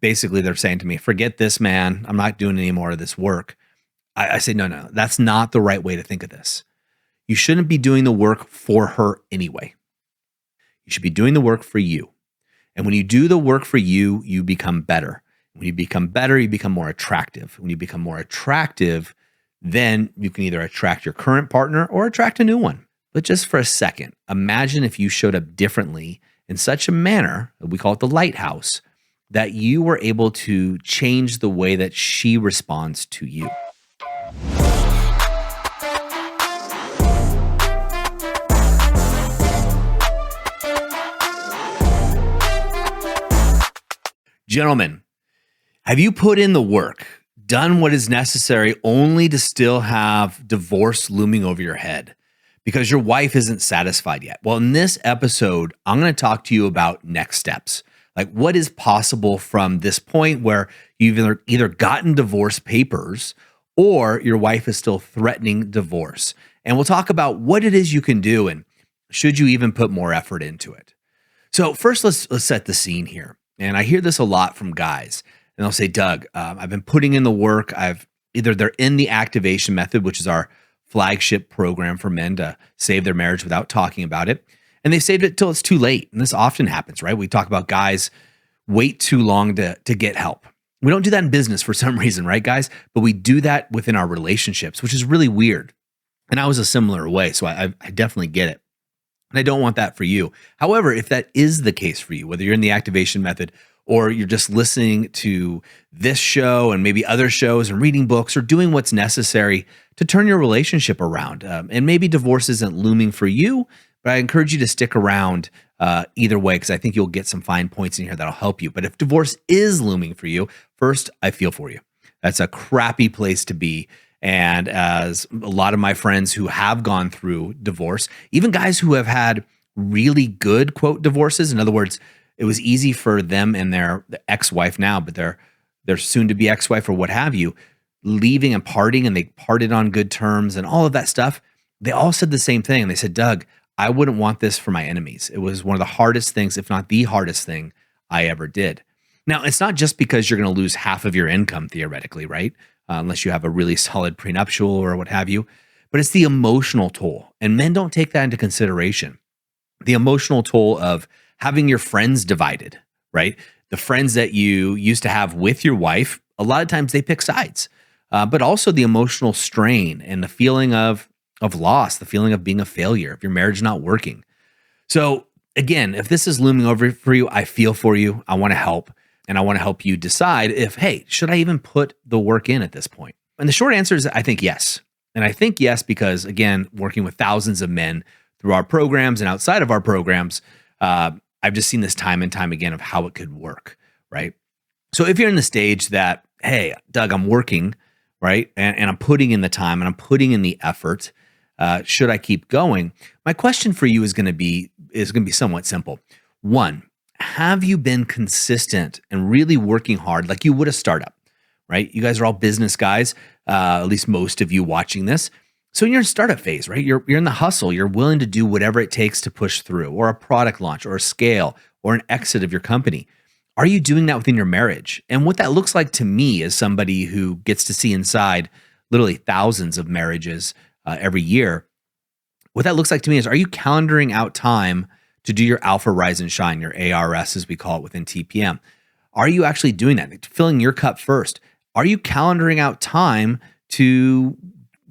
basically they're saying to me, forget this, man. I'm not doing any more of this work. I say, no, that's not the right way to think of this. You shouldn't be doing the work for her anyway. You should be doing the work for you. And when you do the work for you, you become better. When you become better, you become more attractive. When you become more attractive, then you can either attract your current partner or attract a new one. But just for a second, imagine if you showed up differently in such a manner, we call it the lighthouse, that you were able to change the way that she responds to you. Gentlemen, have you put in the work, done what is necessary only to still have divorce looming over your head because your wife isn't satisfied yet? Well, in this episode, I'm going to talk to you about next steps. Like what is possible from this point where you've either gotten divorce papers or your wife is still threatening divorce. And we'll talk about what it is you can do and should you even put more effort into it. So first, let's set the scene here. And I hear this a lot from guys. And they'll say, Doug, I've been putting in the work. They're in the activation method, which is our flagship program for men to save their marriage without talking about it. And they saved it till it's too late. And this often happens, right? We talk about guys wait too long to get help. We don't do that in business for some reason, right, guys? But we do that within our relationships, which is really weird. And I was a similar way, so I definitely get it. And I don't want that for you. However, if that is the case for you, whether you're in the activation method or you're just listening to this show and maybe other shows and reading books or doing what's necessary to turn your relationship around, and maybe divorce isn't looming for you, but I encourage you to stick around either way because I think you'll get some fine points in here that'll help you. But if divorce is looming for you, first, I feel for you. That's a crappy place to be. And as a lot of my friends who have gone through divorce, even guys who have had really good, quote, divorces, in other words, it was easy for them and their ex-wife now, but their soon-to-be ex-wife or what have you, leaving and parting, and they parted on good terms and all of that stuff, they all said the same thing. They said, Doug, I wouldn't want this for my enemies. It was one of the hardest things, if not the hardest thing I ever did. Now, it's not just because you're going to lose half of your income, theoretically, right? Unless you have a really solid prenuptial or what have you. But it's the emotional toll. And men don't take that into consideration. The emotional toll of having your friends divided, right? The friends that you used to have with your wife, a lot of times they pick sides. But also the emotional strain and the feeling of loss, the feeling of being a failure, if your marriage is not working. So again, if this is looming over for you, I feel for you. I want to help. And I want to help you decide if, hey, should I even put the work in at this point? And the short answer is I think yes. And I think yes because, again, working with thousands of men through our programs and outside of our programs, I've just seen this time and time again of how it could work, right? So if you're in the stage that, hey, Doug, I'm working, right? And I'm putting in the time and I'm putting in the effort, should I keep going? My question for you is going to be somewhat simple. One, have you been consistent and really working hard like you would a startup, right? You guys are all business guys, at least most of you watching this. So you're in startup phase, right? You're in the hustle. You're willing to do whatever it takes to push through, or a product launch or a scale or an exit of your company. Are you doing that within your marriage? And what that looks like to me as somebody who gets to see inside literally thousands of marriages every year, what that looks like to me is, are you calendaring out time to do your alpha, rise, and shine, your ARS, as we call it within TPM? Are you actually doing that? Filling your cup first. Are you calendaring out time to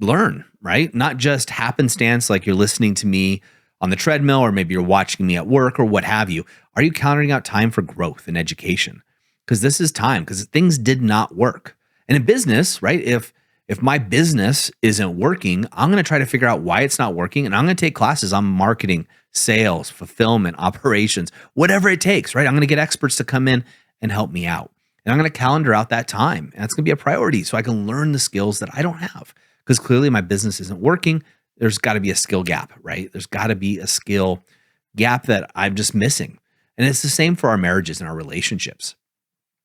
learn, right? Not just happenstance, like you're listening to me on the treadmill, or maybe you're watching me at work or what have you. Are you calendaring out time for growth and education? Because this is time, because things did not work. And in business, right? If my business isn't working, I'm going to try to figure out why it's not working. And I'm going to take classes on marketing, sales, fulfillment, operations, whatever it takes, right? I'm going to get experts to come in and help me out. And I'm going to calendar out that time. And that's going to be a priority so I can learn the skills that I don't have. Because clearly my business isn't working. There's got to be a skill gap, right? There's got to be a skill gap that I'm just missing. And it's the same for our marriages and our relationships.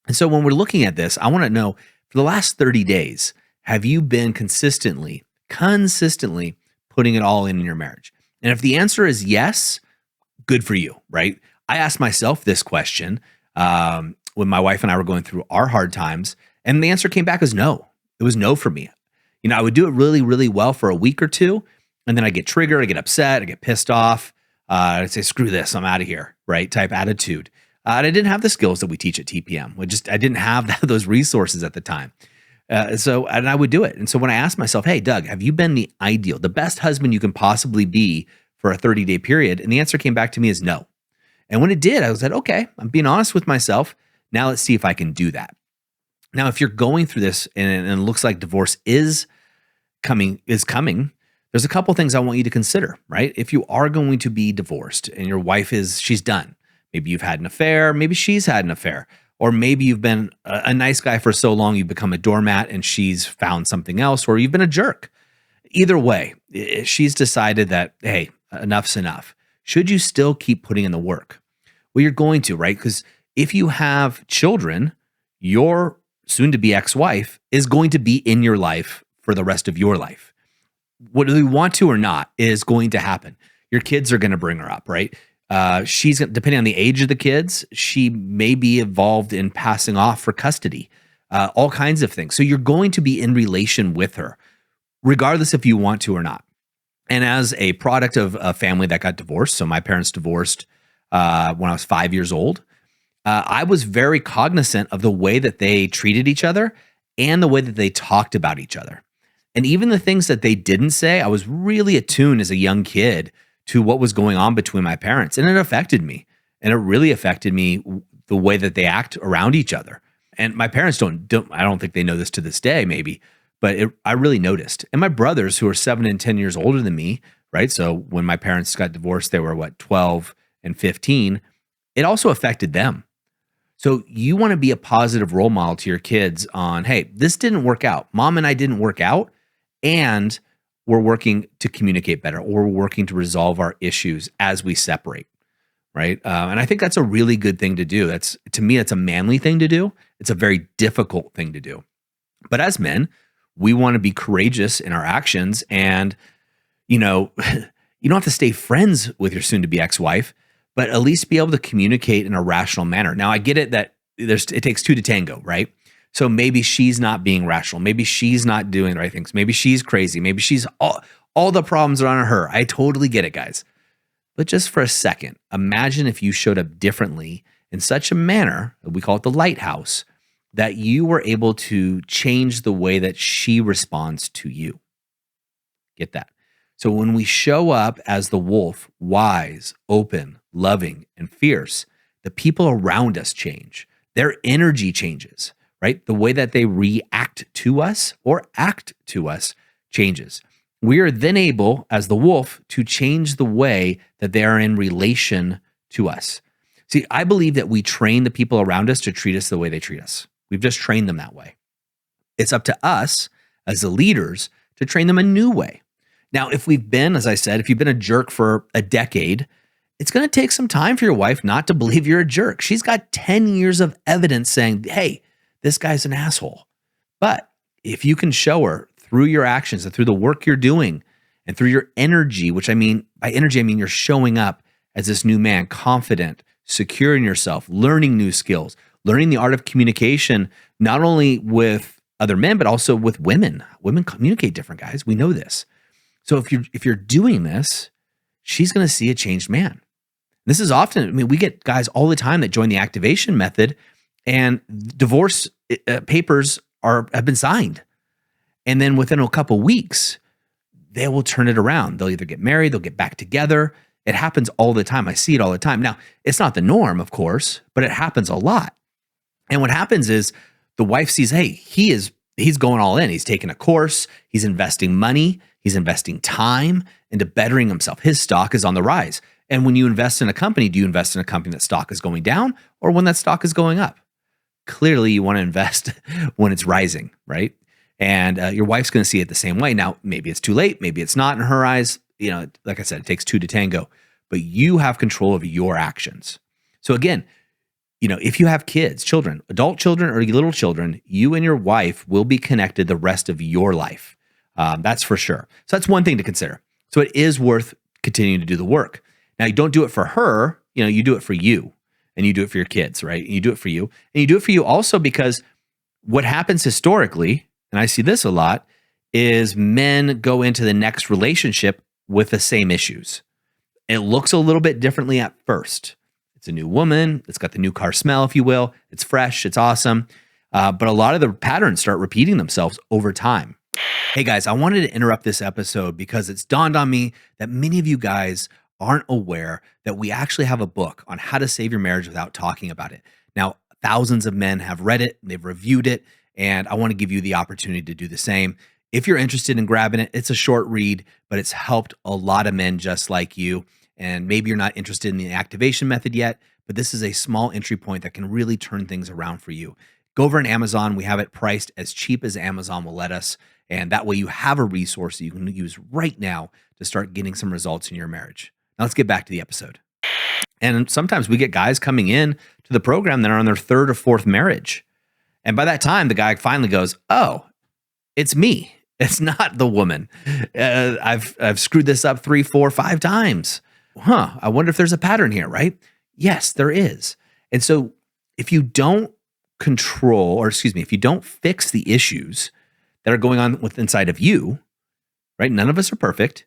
And so when we're looking at this, I want to know, for the last 30 days, have you been consistently putting it all in your marriage? And if the answer is yes, good for you, right? I asked myself this question when my wife and I were going through our hard times, and the answer came back as no. It was no for me. I would do it really, really well for a week or two, and then I get triggered, I get upset, I get pissed off. I'd say, screw this, I'm out of here, right? Type attitude. And I didn't have the skills that we teach at TPM. I didn't have those resources at the time. And I would do it. And so when I asked myself, hey, Doug, have you been the best husband you can possibly be for a 30-day period? And the answer came back to me as no. And when it did, I was like, okay, I'm being honest with myself. Now let's see if I can do that. Now, if you're going through this and it looks like divorce is coming, there's a couple things I want you to consider, right? If you are going to be divorced and your wife she's done, maybe you've had an affair, maybe she's had an affair, or maybe you've been a nice guy for so long you've become a doormat and she's found something else, or you've been a jerk. Either way, she's decided that, hey, enough's enough. Should you still keep putting in the work? Well, you're going to, right? Because if you have children, your soon-to-be ex-wife is going to be in your life for the rest of your life. Whether you want to or not is going to happen. Your kids are going to bring her up, right? She's, depending on the age of the kids, she may be involved in passing off for custody, all kinds of things. So you're going to be in relation with her, regardless if you want to or not. And as a product of a family that got divorced, so my parents divorced when I was 5 years old, I was very cognizant of the way that they treated each other and the way that they talked about each other. And even the things that they didn't say, I was really attuned as a young kid to what was going on between my parents. And it affected me. And it really affected me, the way that they act around each other. And my parents I don't think they know this to this day, maybe, but I really noticed. And my brothers, who are 7 and 10 years older than me, right? So when my parents got divorced, they were 12 and 15. It also affected them. So you want to be a positive role model to your kids on, hey, this didn't work out. Mom and I didn't work out, and we're working to communicate better, or we're working to resolve our issues as we separate, right? And I think that's a really good thing to do. To me, it's a manly thing to do. It's a very difficult thing to do. But as men, we want to be courageous in our actions, and you don't have to stay friends with your soon-to-be ex-wife, but at least be able to communicate in a rational manner. Now, I get it that it takes two to tango, right? So maybe she's not being rational. Maybe she's not doing the right things. Maybe she's crazy. Maybe she's all the problems are on her. I totally get it, guys. But just for a second, imagine if you showed up differently in such a manner, we call it the lighthouse, that you were able to change the way that she responds to you. Get that? So when we show up as the wolf, wise, open, loving, and fierce, the people around us change. Their energy changes, right? The way that they react to us or act to us changes. We are then able, as the wolf, to change the way that they are in relation to us. See, I believe that we train the people around us to treat us the way they treat us. We've just trained them that way. It's up to us as the leaders to train them a new way. Now, if you've been a jerk for a decade, it's going to take some time for your wife not to believe you're a jerk. She's got 10 years of evidence saying, hey, this guy's an asshole. But if you can show her through your actions and through the work you're doing and through your energy, which by energy, I mean you're showing up as this new man, confident, secure in yourself, learning new skills, learning the art of communication, not only with other men, but also with women. Women communicate different, guys. We know this. So if you're doing this, she's going to see a changed man. This is often, we get guys all the time that join the activation method, and divorce papers have been signed. And then within a couple weeks, they will turn it around. They'll either get married, they'll get back together. It happens all the time. I see it all the time. Now, it's not the norm, of course, but it happens a lot. And what happens is the wife sees, hey, he's going all in. He's taking a course. He's investing money. He's investing time into bettering himself. His stock is on the rise. And when you invest in a company, do you invest in a company that stock is going down or when that stock is going up? Clearly, you want to invest when it's rising, right? And your wife's going to see it the same way. Now, maybe it's too late. Maybe it's not in her eyes. Like I said, it takes two to tango. But you have control of your actions. So again, if you have kids, children, adult children or little children, you and your wife will be connected the rest of your life. That's for sure. So that's one thing to consider. So it is worth continuing to do the work. Now, you don't do it for her, you do it for you. and you do it for your kids, right? You do it for you. And you do it for you also because what happens historically, and I see this a lot, is men go into the next relationship with the same issues. It looks a little bit differently at first. It's a new woman. It's got the new car smell, if you will. It's fresh. It's awesome. But a lot of the patterns start repeating themselves over time. Hey guys, I wanted to interrupt this episode because it's dawned on me that many of you guys aren't aware that we actually have a book on how to save your marriage without talking about it. Now, thousands of men have read it, they've reviewed it, and I want to give you the opportunity to do the same. If you're interested in grabbing it, it's a short read, but it's helped a lot of men just like you. And maybe you're not interested in the activation method yet, but this is a small entry point that can really turn things around for you. Go over on Amazon. We have it priced as cheap as Amazon will let us. And that way you have a resource that you can use right now to start getting some results in your marriage. Now let's get back to the episode. And sometimes we get guys coming in to the program that are on their third or fourth marriage. And by that time, the guy finally goes, oh, it's me. It's not the woman. I've screwed this up 3, 4, 5 times. I wonder if there's a pattern here, right? Yes, there is. And so if you don't if you don't fix the issues that are going on inside of you, right? None of us are perfect.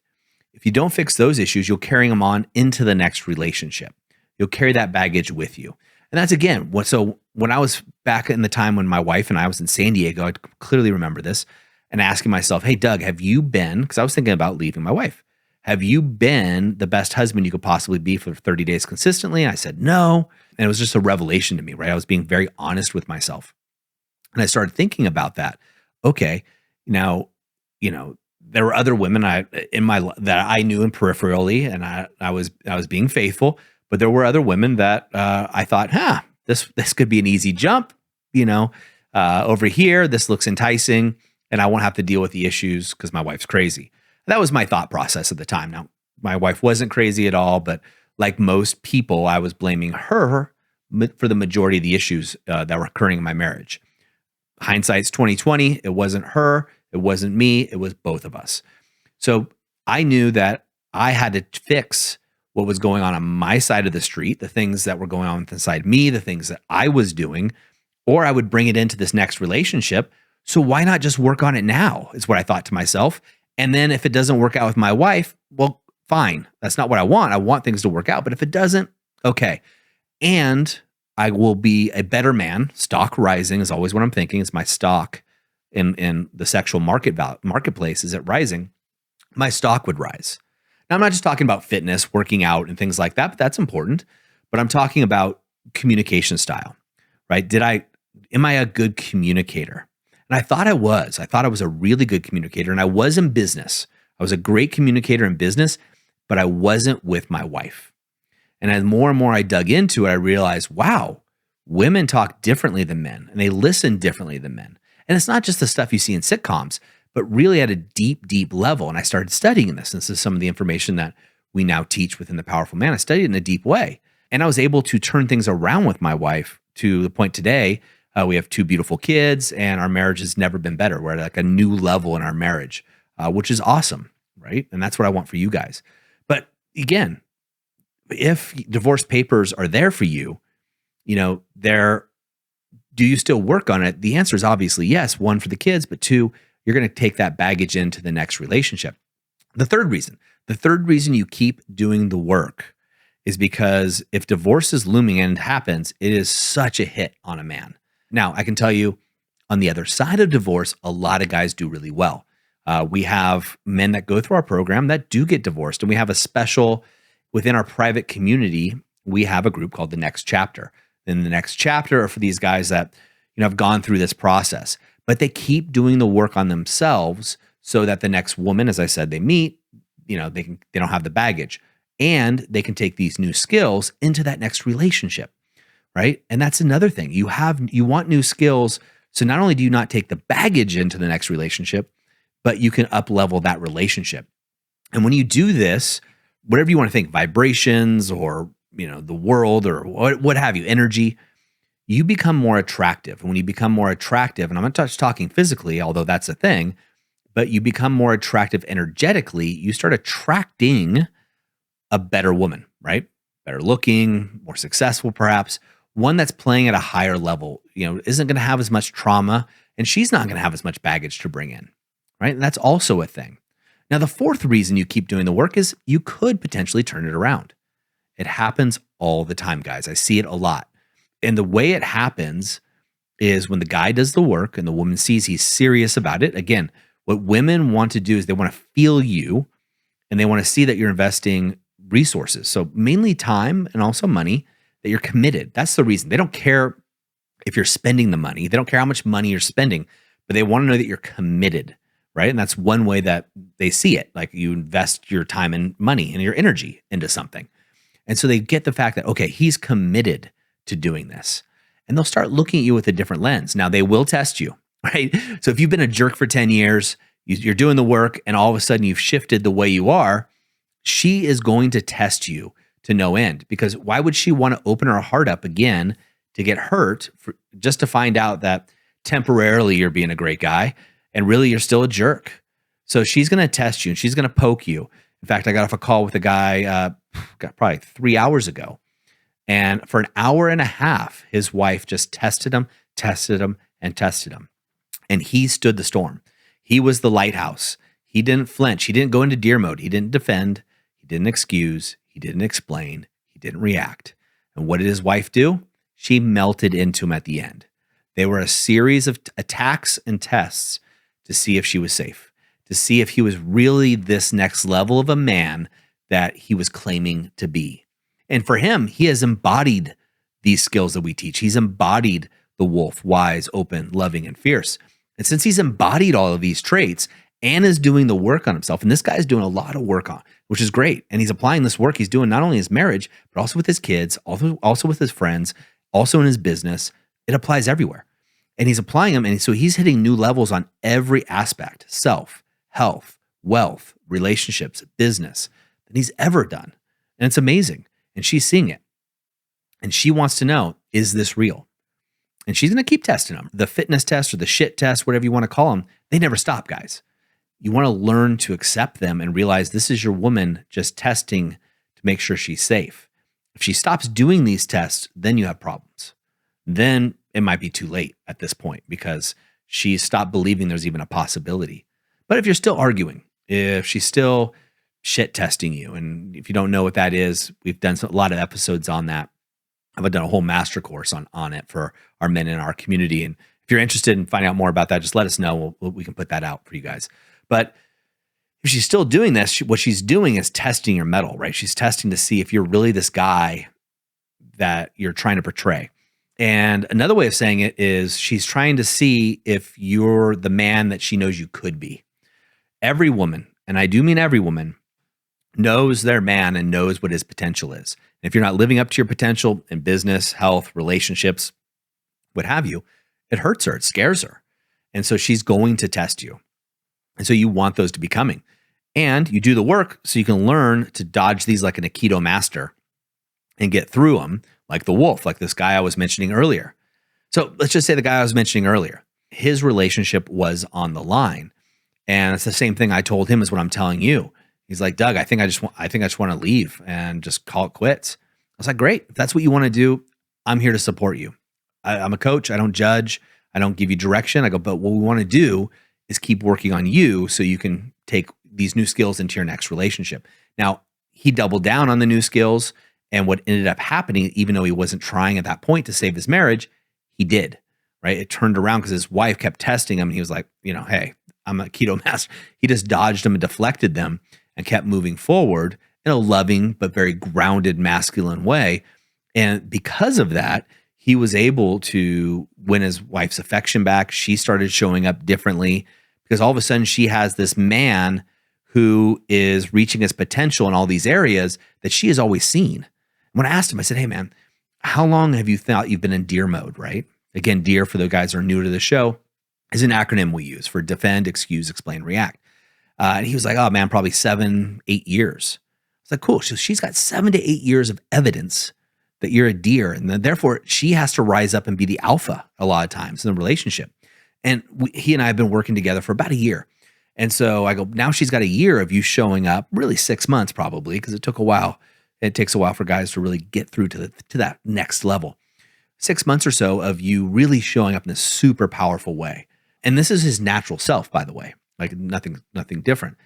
If you don't fix those issues, you'll carry them on into the next relationship. You'll carry that baggage with you. And that's again, so when I was back in the time when my wife and I was in San Diego, I clearly remember this, and asking myself, hey, Doug, have you been, because I was thinking about leaving my wife, have you been the best husband you could possibly be for 30 days consistently? And I said, no. And it was just a revelation to me, right? I was being very honest with myself. And I started thinking about that. Okay, now, there were other women that I knew in peripherally, and I was being faithful, but there were other women that I thought, this could be an easy jump, over here, this looks enticing, and I won't have to deal with the issues because my wife's crazy. That was my thought process at the time. Now, my wife wasn't crazy at all, but like most people, I was blaming her for the majority of the issues that were occurring in my marriage. Hindsight's 2020. It wasn't her. It wasn't me. It was both of us. So I knew that I had to fix what was going on my side of the street, the things that were going on inside me, the things that I was doing, or I would bring it into this next relationship. So why not just work on it now, is what I thought to myself. And then if it doesn't work out with my wife, well, fine. That's not what I want. I want things to work out. But if it doesn't, okay. And I will be a better man. Stock rising is always what I'm thinking. It's my stock in the sexual marketplace. Is it rising? My stock would rise. Now, I'm not just talking about fitness, working out, and things like that, but that's important. But I'm talking about communication style, right? Am I a good communicator? And I thought I was. I thought I was a really good communicator, and I was in business. I was a great communicator in business, but I wasn't with my wife. And as more and more I dug into it, I realized, wow, women talk differently than men, and they listen differently than men. And it's not just the stuff you see in sitcoms, but really at a deep, deep level. And I started studying this. This is some of the information that we now teach within The Powerful Man. I studied it in a deep way. And I was able to turn things around with my wife to the point today. We have 2 beautiful kids, and our marriage has never been better. We're at like a new level in our marriage, which is awesome, right? And that's what I want for you guys. But again, if divorce papers are there for you, do you still work on it? The answer is obviously yes. 1, for the kids, but 2, you're going to take that baggage into the next relationship. The third reason you keep doing the work is because if divorce is looming and it happens, it is such a hit on a man. Now, I can tell you on the other side of divorce, a lot of guys do really well. We have men that go through our program that do get divorced, and we have a special within our private community. We have a group called The Next Chapter. And the next chapter are for these guys that have gone through this process, but they keep doing the work on themselves so that the next woman, as I said, they meet, they don't have the baggage, and they can take these new skills into that next relationship. Right. And that's another thing. You want new skills. So not only do you not take the baggage into the next relationship, but you can up level that relationship. And when you do this, whatever you want to think, vibrations or, the world or what have you, energy, you become more attractive. And when you become more attractive, and I'm not just talking physically, although that's a thing, but you become more attractive energetically, you start attracting a better woman, right? better looking, more successful perhaps, one that's playing at a higher level, isn't going to have as much trauma and she's not going to have as much baggage to bring in, right? And that's also a thing. Now, the fourth reason you keep doing the work is you could potentially turn it around. It happens all the time, guys. I see it a lot. And the way it happens is when the guy does the work and the woman sees he's serious about it. Again, what women want to do is they want to feel you and they want to see that you're investing resources. So mainly time and also money, that you're committed. That's the reason. They don't care if you're spending the money. They don't care how much money you're spending, but they want to know that you're committed, right? And that's one way that they see it. Like you invest your time and money and your energy into something. And so they get the fact that, okay, he's committed to doing this. And they'll start looking at you with a different lens. Now, they will test you, right? So if you've been a jerk for 10 years, you're doing the work, and all of a sudden you've shifted the way you are, she is going to test you to no end. Because why would she want to open her heart up again to get hurt just to find out that temporarily you're being a great guy and really you're still a jerk? So she's going to test you and she's going to poke you. In fact, I got off a call with a guy probably 3 hours ago. And for an hour and a half, his wife just tested him, and tested him. And he stood the storm. He was the lighthouse. He didn't flinch. He didn't go into deer mode. He didn't defend. He didn't excuse. He didn't explain. He didn't react. And what did his wife do? She melted into him at the end. They were a series of attacks and tests to see if she was safe, to see if he was really this next level of a man that he was claiming to be. And for him, he has embodied these skills that we teach. He's embodied the wolf, wise, open, loving, and fierce. And since he's embodied all of these traits and is doing the work on himself, and this guy's doing a lot of work on, which is great. And he's applying this work he's doing not only in his marriage, but also with his kids, also with his friends, also in his business. It applies everywhere. And he's applying them. And so he's hitting new levels on every aspect: self, health, wealth, relationships, business, than he's ever done. And it's amazing. And she's seeing it. And she wants to know, is this real? And she's going to keep testing them. The fitness test or the shit test, whatever you want to call them, they never stop, guys. You want to learn to accept them and realize this is your woman just testing to make sure she's safe. If she stops doing these tests, then you have problems. Then it might be too late at this point because she stopped believing there's even a possibility. But if you're still arguing, if she's still shit testing you, and if you don't know what that is, we've done a lot of episodes on that. I've done a whole master course on it for our men in our community. And if you're interested in finding out more about that, just let us know. We can put that out for you guys. But if she's still doing this, what she's doing is testing your mettle, right? She's testing to see if you're really this guy that you're trying to portray. And another way of saying it is she's trying to see if you're the man that she knows you could be. Every woman, and I do mean every woman, knows their man and knows what his potential is. And if you're not living up to your potential in business, health, relationships, what have you, it hurts her, it scares her. And so she's going to test you. And so you want those to be coming. And you do the work so you can learn to dodge these like an Aikido master and get through them like the wolf, like this guy I was mentioning earlier. So let's just say the guy I was mentioning earlier, his relationship was on the line. And it's the same thing I told him as what I'm telling you. He's like, Doug, I think I just want to leave and just call it quits. I was like, great. If that's what you want to do, I'm here to support you. I'm a coach. I don't judge. I don't give you direction. I go, but what we want to do is keep working on you so you can take these new skills into your next relationship. Now, he doubled down on the new skills, and what ended up happening, even though he wasn't trying at that point to save his marriage, he did, right? It turned around because his wife kept testing him, and he was like, hey, I'm a keto master. He just dodged them and deflected them and kept moving forward in a loving but very grounded masculine way. And because of that, he was able to win his wife's affection back. She started showing up differently because all of a sudden she has this man who is reaching his potential in all these areas that she has always seen. When I asked him, I said, hey man, how long have you thought you've been in deer mode, right? Again, deer, for the guys who are new to the show, is an acronym we use for defend, excuse, explain, react. And he was like, oh man, probably 7-8 years. I was like, cool. So she's got 7 to 8 years of evidence that you're a deer. And then therefore she has to rise up and be the alpha a lot of times in the relationship. And he and I have been working together for about a year. And so I go, now she's got a year of you showing up, really 6 months probably, because it took a while. It takes a while for guys to really get through to that next level. 6 months or so of you really showing up in a super powerful way. And this is his natural self, by the way, like nothing different.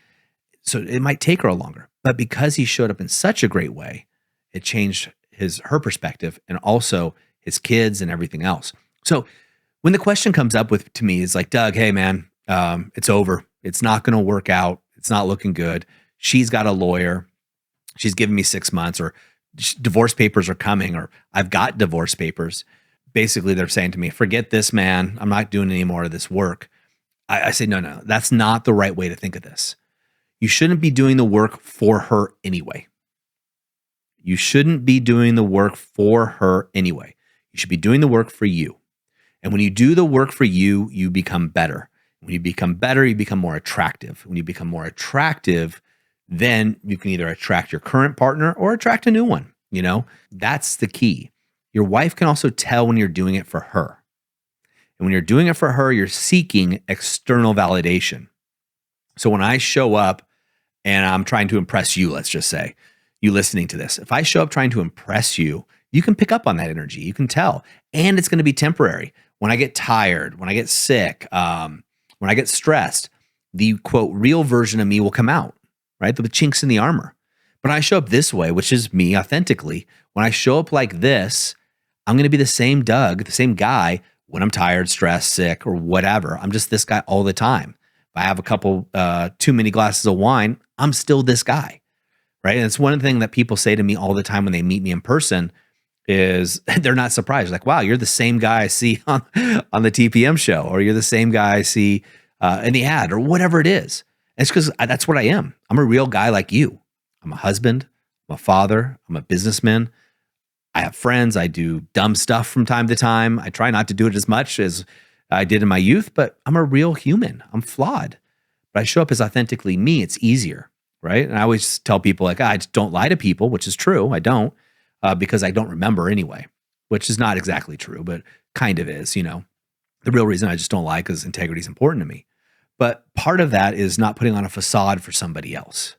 So it might take her longer, but because he showed up in such a great way, it changed her perspective and also his kids and everything else. So when the question comes up to me is like, Doug, hey man, it's over. It's not going to work out. It's not looking good. She's got a lawyer. She's giving me 6 months, or divorce papers are coming, or I've got divorce papers. Basically, they're saying to me, forget this, man. I'm not doing any more of this work. I say, no, that's not the right way to think of this. You shouldn't be doing the work for her anyway. You shouldn't be doing the work for her anyway. You should be doing the work for you. And when you do the work for you, you become better. When you become better, you become more attractive. When you become more attractive, then you can either attract your current partner or attract a new one. That's the key. Your wife can also tell when you're doing it for her. And when you're doing it for her, you're seeking external validation. So when I show up and I'm trying to impress you, let's just say, you listening to this, if I show up trying to impress you, you can pick up on that energy. You can tell. And it's going to be temporary. When I get tired, when I get sick, when I get stressed, the quote, real version of me will come out, right? The chinks in the armor. But I show up this way, which is me authentically. When I show up like this, I'm going to be the same Doug, the same guy when I'm tired, stressed, sick, or whatever. I'm just this guy all the time. If I have a couple, too many glasses of wine, I'm still this guy, right? And it's one thing that people say to me all the time when they meet me in person is they're not surprised. Like, wow, you're the same guy I see on the TPM show, or you're the same guy I see in the ad, or whatever it is. And it's because that's what I am. I'm a real guy like you. I'm a husband, I'm a father, I'm a businessman. I have friends. I do dumb stuff from time to time. I try not to do it as much as I did in my youth, but I'm a real human. I'm flawed, but I show up as authentically me. It's easier, right? And I always tell people like, I just don't lie to people, which is true. I don't, because I don't remember anyway, which is not exactly true, but kind of is, The real reason I just don't lie because integrity is important to me. But part of that is not putting on a facade for somebody else.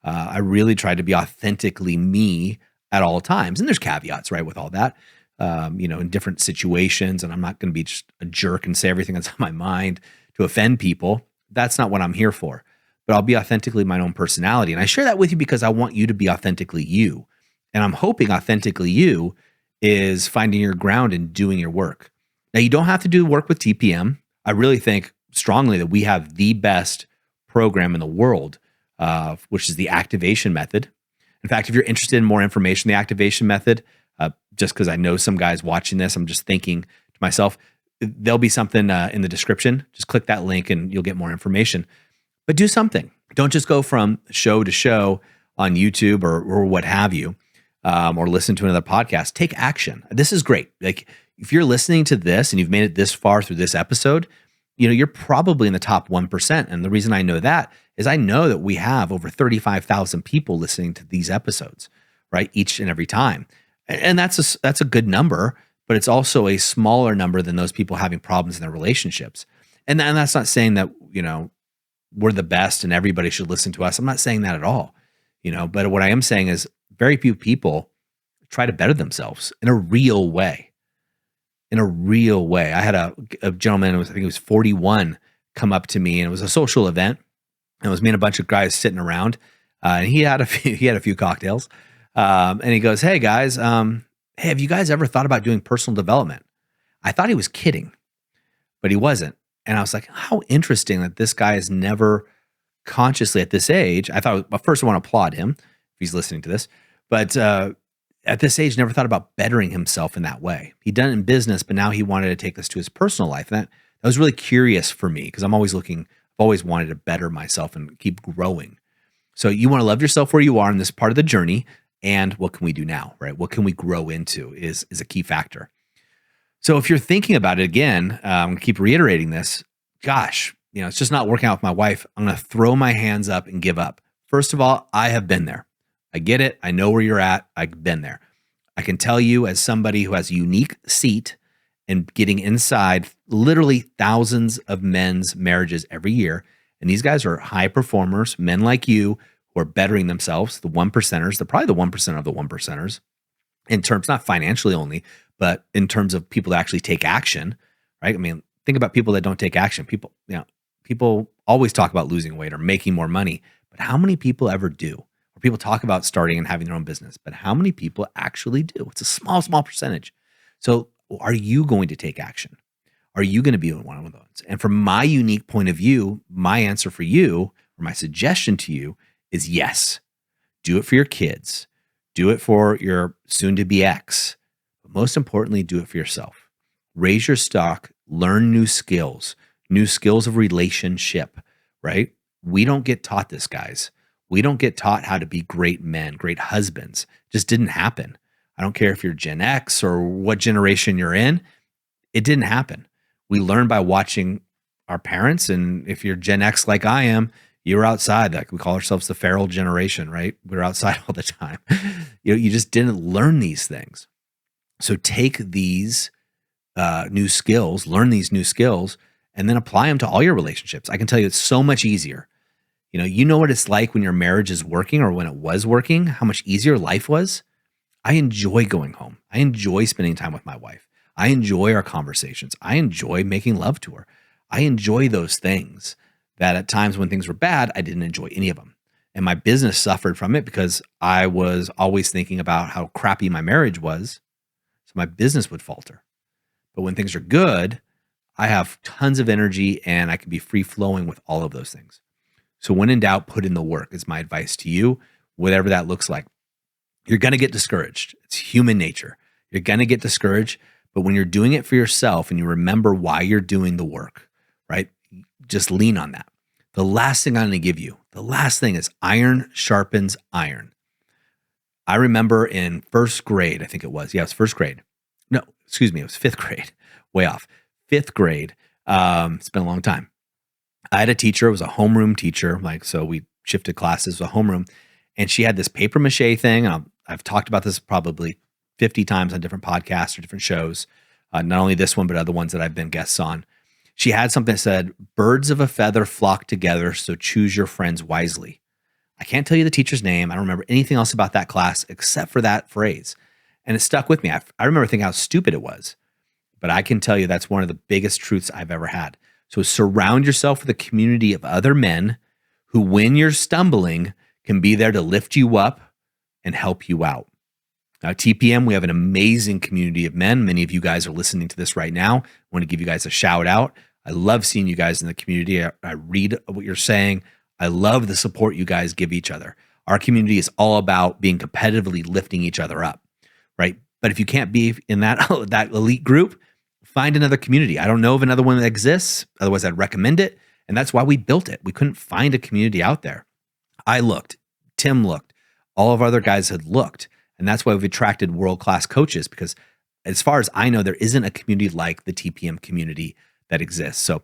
I really try to be authentically me at all times. And there's caveats, right, with all that, in different situations. And I'm not going to be just a jerk and say everything that's on my mind to offend people. That's not what I'm here for. But I'll be authentically my own personality. And I share that with you because I want you to be authentically you. And I'm hoping authentically you is finding your ground and doing your work. Now, you don't have to do work with TPM. I really think strongly that we have the best program in the world, which is the activation method. In fact, if you're interested in more information, the activation method, just because I know some guys watching this, I'm just thinking to myself, there'll be something in the description. Just click that link and you'll get more information. But do something. Don't just go from show to show on YouTube or what have you, or listen to another podcast. Take action. This is great. Like if you're listening to this and you've made it this far through this episode, you're probably in the top 1%. And the reason I know that is I know that we have over 35,000 people listening to these episodes, right? Each and every time. And that's a good number, but it's also a smaller number than those people having problems in their relationships. And that's not saying that, we're the best and everybody should listen to us. I'm not saying that at all, but what I am saying is very few people try to better themselves in a real way. In a real way. I had a gentleman, I think he was 41, come up to me, and it was a social event. And it was me and a bunch of guys sitting around, and he had a few cocktails, and he goes, "Hey guys, hey, have you guys ever thought about doing personal development?" I thought he was kidding, but he wasn't. And I was like, "How interesting that this guy is never consciously at this age." I thought, well, first I want to applaud him if he's listening to this, but at this age, never thought about bettering himself in that way. He'd done it in business, but now he wanted to take this to his personal life. And that was really curious for me because I've always wanted to better myself and keep growing. So you want to love yourself where you are in this part of the journey. And what can we do now, right? What can we grow into is a key factor. So if you're thinking about it again, I'm going to keep reiterating this. Gosh, it's just not working out with my wife. I'm going to throw my hands up and give up. First of all, I have been there. I get it. I know where you're at. I've been there. I can tell you as somebody who has a unique seat and getting inside literally thousands of men's marriages every year. And these guys are high performers, men like you who are bettering themselves, the one percenters, they're probably the 1% of the one percenters in terms, not financially only, but in terms of people that actually take action, right? I mean, think about people that don't take action. People always talk about losing weight or making more money, but how many people ever do? Or people talk about starting and having their own business, but how many people actually do? It's a small, small percentage. So are you going to take action? Are you going to be one of those? And from my unique point of view, my answer for you, or my suggestion to you, is yes. Do it for your kids. Do it for your soon-to-be ex. But most importantly, do it for yourself. Raise your stock. Learn new skills of relationship, right? We don't get taught this, guys. We don't get taught how to be great men, great husbands. It just didn't happen. I don't care if you're Gen X or what generation you're in. It didn't happen. We learn by watching our parents. And if you're Gen X like I am, you're outside. Like we call ourselves the feral generation, right? We're outside all the time. You just didn't learn these things. So take these new skills, learn these new skills, and then apply them to all your relationships. I can tell you it's so much easier. You know what it's like when your marriage is working or when it was working, how much easier life was. I enjoy going home. I enjoy spending time with my wife. I enjoy our conversations. I enjoy making love to her. I enjoy those things that at times when things were bad, I didn't enjoy any of them. And my business suffered from it because I was always thinking about how crappy my marriage was. So my business would falter. But when things are good, I have tons of energy and I can be free flowing with all of those things. So when in doubt, put in the work is my advice to you, whatever that looks like. You're going to get discouraged. It's human nature. You're going to get discouraged. But when you're doing it for yourself and you remember why you're doing the work, right? Just lean on that. The last thing I'm going to give you, the last thing is iron sharpens iron. I remember in first grade, I think it was. Yeah, it was first grade. No, excuse me. It was fifth grade. Way off. Fifth grade. It's been a long time. I had a teacher. It was a homeroom teacher. So we shifted classes to a homeroom. And she had this paper mache thing. I've talked about this probably 50 times on different podcasts or different shows. Not only this one, but other ones that I've been guests on. She had something that said, birds of a feather flock together, so choose your friends wisely. I can't tell you the teacher's name. I don't remember anything else about that class except for that phrase. And it stuck with me. I remember thinking how stupid it was. But I can tell you that's one of the biggest truths I've ever had. So surround yourself with a community of other men who, when you're stumbling, can be there to lift you up and help you out. Now, at TPM, we have an amazing community of men. Many of you guys are listening to this right now. I want to give you guys a shout out. I love seeing you guys in the community. I read what you're saying. I love the support you guys give each other. Our community is all about being competitively lifting each other up, right? But if you can't be in that elite group, find another community. I don't know of another one that exists. Otherwise, I'd recommend it. And that's why we built it. We couldn't find a community out there. I looked. Tim looked. All of our other guys had looked. And that's why we've attracted world-class coaches, because as far as I know, there isn't a community like the TPM community that exists. So,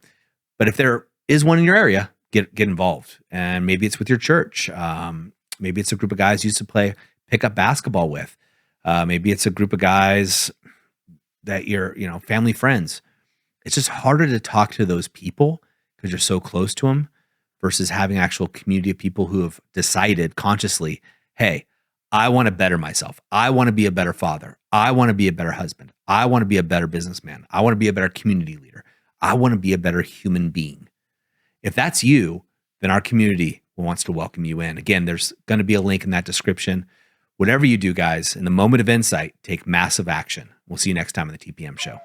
but if there is one in your area, get involved. And maybe it's with your church. Maybe it's a group of guys you used to play pickup basketball with. Maybe it's a group of guys that you're, family friends. It's just harder to talk to those people because you're so close to them versus having actual community of people who have decided consciously, hey, I want to better myself. I want to be a better father. I want to be a better husband. I want to be a better businessman. I want to be a better community leader. I want to be a better human being. If that's you, then our community wants to welcome you in. Again, there's going to be a link in that description. Whatever you do, guys, in the moment of insight, take massive action. We'll see you next time on the TPM show.